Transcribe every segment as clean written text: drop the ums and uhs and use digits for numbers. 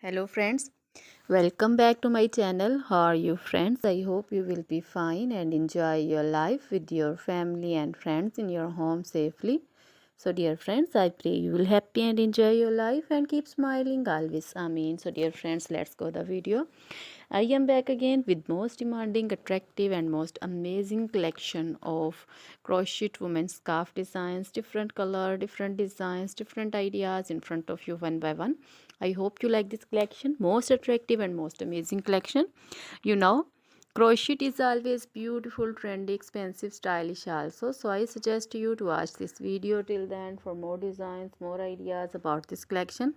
Hello friends, welcome back to my channel. How are you friends? I hope you will be fine and enjoy your life with your family and friends in your home safely. So dear friends, I pray you will happy and enjoy your life and keep smiling always. Amen. So dear friends, let's go the video. I am back again with most demanding, attractive and most amazing collection of crochet women's scarf designs, different color, different designs, different ideas in front of you one by one. I hope you like this collection, most attractive and most amazing collection. You know, crochet is always beautiful, trendy, expensive, stylish also. So I suggest you to watch this video till then for more designs, more ideas about this collection.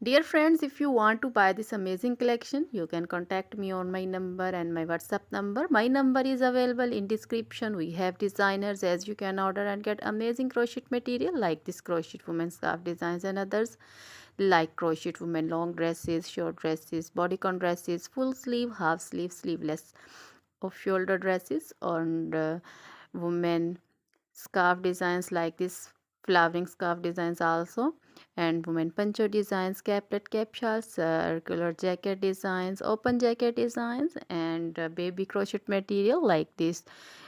Dear friends, if you want to buy this amazing collection, you can contact me on my number and my WhatsApp number. My number is available in description. We have designers as you can order and get amazing crochet material like this crochet women scarf designs and others like crochet women long dresses, short dresses, bodycon dresses, full sleeve, half sleeve, sleeveless of shoulder dresses and women scarf designs like this flowering scarf designs also, and women poncho designs, caplet capsules, circular jacket designs, open jacket designs, and baby crochet material like this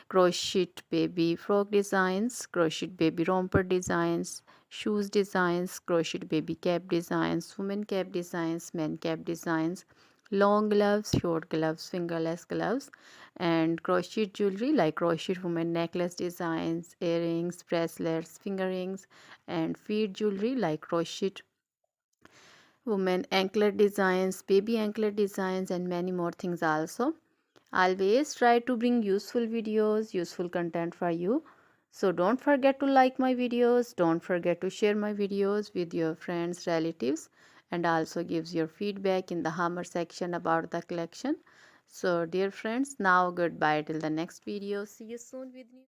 crochet baby frock designs, crochet baby romper designs, shoes designs, crochet baby cap designs, women cap designs, men cap designs, long gloves, short gloves, fingerless gloves, and crochet jewelry like crochet women necklace designs, earrings, bracelets, finger rings, and feet jewelry like crochet women anklet designs, baby anklet designs, and many more things also. Always try to bring useful videos, useful content for you. So don't forget to like my videos, don't forget to share my videos with your friends, relatives, and also gives your feedback in the hammer section about the collection. So dear friends, now goodbye till the next video. See you soon with new